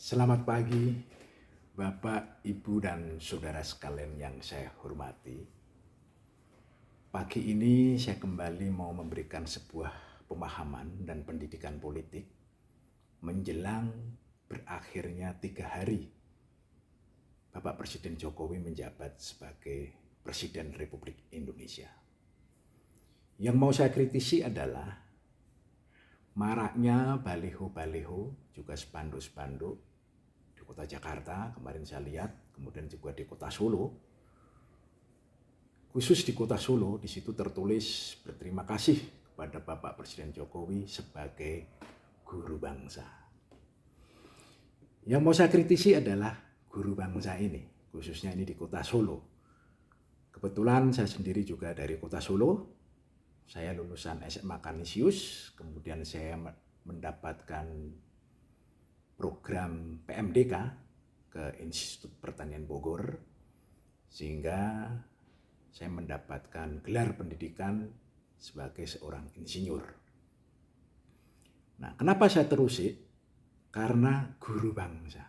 Selamat pagi, Bapak, Ibu, dan saudara sekalian yang saya hormati. Pagi ini saya kembali mau memberikan sebuah pemahaman dan pendidikan politik menjelang berakhirnya 3 hari Bapak Presiden Jokowi menjabat sebagai Presiden Republik Indonesia. Yang mau saya kritisi adalah maraknya baliho-baliho, juga spanduk-spanduk di kota Jakarta, kemarin saya lihat, kemudian juga di kota Solo. Khusus di kota Solo, di situ tertulis berterima kasih kepada Bapak Presiden Jokowi sebagai guru bangsa. Yang mau saya kritisi adalah guru bangsa ini, khususnya ini di kota Solo. Kebetulan saya sendiri juga dari kota Solo. Saya lulusan SMA Kanisius, kemudian saya mendapatkan program PMDK ke Institut Pertanian Bogor, sehingga saya mendapatkan gelar pendidikan sebagai seorang insinyur. Nah, kenapa saya terusik? Karena guru bangsa.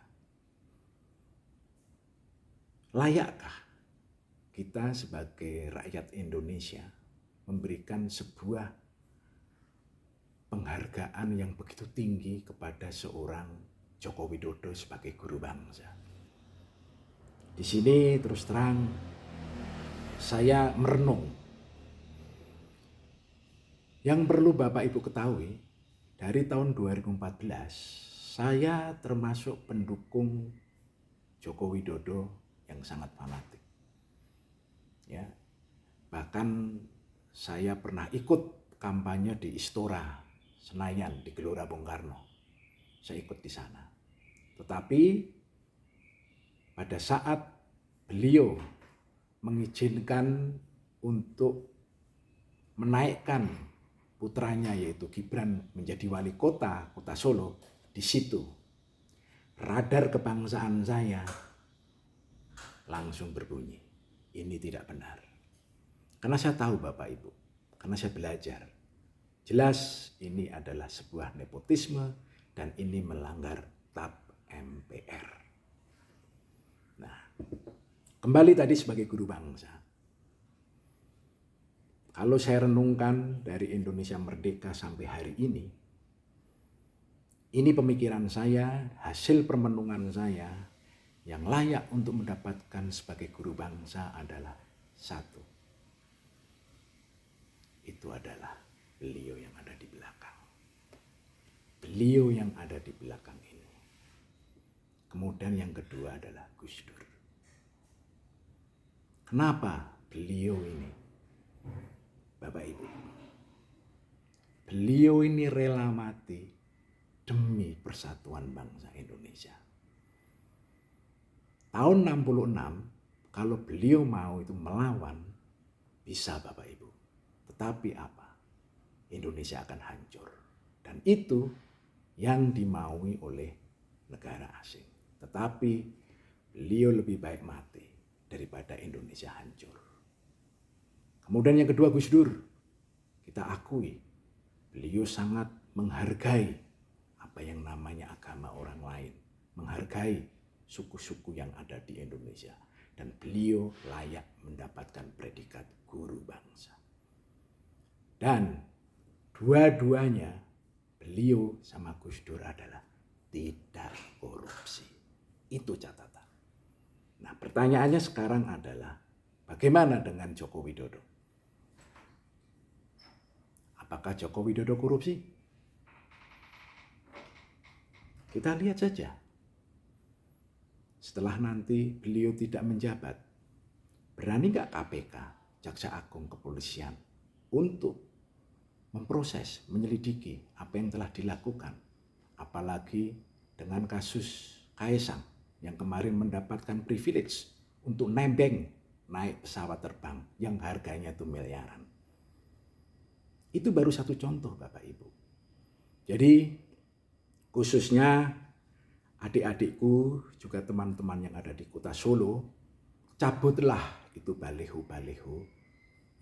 Layakkah kita sebagai rakyat Indonesia memberikan sebuah penghargaan yang begitu tinggi kepada seorang Joko Widodo sebagai guru bangsa? Di sini terus terang saya merenung. Yang perlu Bapak Ibu ketahui, dari tahun 2014 saya termasuk pendukung Joko Widodo yang sangat fanatik. Ya, bahkan saya pernah ikut kampanye di Istora Senayan di Gelora Bung Karno. Saya ikut di sana. Tetapi pada saat beliau mengizinkan untuk menaikkan putranya yaitu Gibran menjadi wali kota Solo, di situ radar kebangsaan saya langsung berbunyi. Ini tidak benar. Karena saya tahu Bapak Ibu, karena saya belajar. Jelas ini adalah sebuah nepotisme dan ini melanggar TAP MPR. Nah, kembali tadi sebagai guru bangsa. Kalau saya renungkan dari Indonesia merdeka sampai hari ini pemikiran saya, hasil permenungan saya yang layak untuk mendapatkan sebagai guru bangsa adalah satu. Itu adalah beliau yang ada di belakang. Beliau yang ada di belakang ini. Kemudian yang kedua adalah Gus Dur. Kenapa beliau ini? Bapak Ibu, beliau ini rela mati demi persatuan bangsa Indonesia. Tahun 66, kalau beliau mau itu melawan, bisa Bapak Ibu. Tetapi apa? Indonesia akan hancur. Dan itu yang dimaui oleh negara asing. Tetapi beliau lebih baik mati daripada Indonesia hancur. Kemudian yang kedua Gus Dur. Kita akui beliau sangat menghargai apa yang namanya agama orang lain. Menghargai suku-suku yang ada di Indonesia. Dan beliau layak mendapatkan predikat guru bangsa. Dan dua-duanya beliau sama Gus Dur adalah tidak korupsi. Itu catatan. Nah, pertanyaannya sekarang adalah bagaimana dengan Joko Widodo? Apakah Joko Widodo korupsi? Kita lihat saja. Setelah nanti beliau tidak menjabat, berani nggak KPK, Jaksa Agung, Kepolisian untuk memproses, menyelidiki apa yang telah dilakukan. Apalagi dengan kasus Kaesang yang kemarin mendapatkan privilege untuk nebeng naik pesawat terbang yang harganya itu miliaran. Itu baru satu contoh Bapak Ibu. Jadi khususnya adik-adikku, juga teman-teman yang ada di kota Solo, cabutlah itu baliho-baliho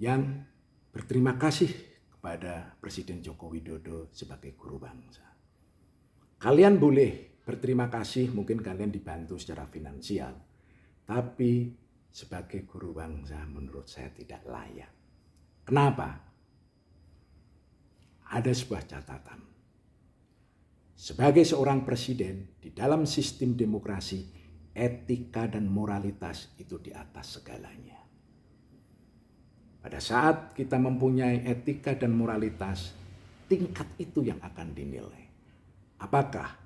yang berterima kasih kepada Presiden Joko Widodo sebagai guru bangsa. Kalian boleh berterima kasih, mungkin kalian dibantu secara finansial. Tapi sebagai guru bangsa menurut saya tidak layak. Kenapa? Ada sebuah catatan. Sebagai seorang presiden di dalam sistem demokrasi, etika dan moralitas itu di atas segalanya. Pada saat kita mempunyai etika dan moralitas, tingkat itu yang akan dinilai. Apakah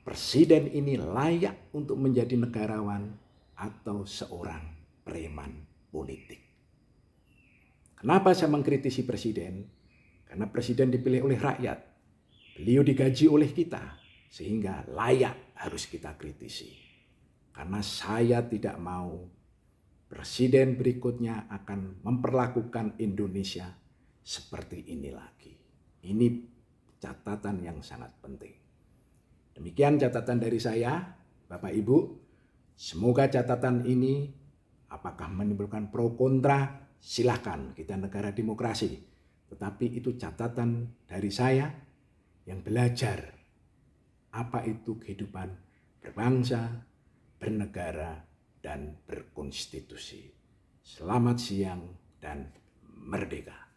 presiden ini layak untuk menjadi negarawan atau seorang preman politik? Kenapa saya mengkritisi presiden? Karena presiden dipilih oleh rakyat. Beliau digaji oleh kita, sehingga layak harus kita kritisi. Karena saya tidak mau presiden berikutnya akan memperlakukan Indonesia seperti ini lagi. Ini catatan yang sangat penting. Demikian catatan dari saya, Bapak Ibu. Semoga catatan ini apakah menimbulkan pro kontra, silakan, kita negara demokrasi. Tetapi itu catatan dari saya yang belajar apa itu kehidupan berbangsa, bernegara, dan berkonstitusi. Selamat siang dan merdeka.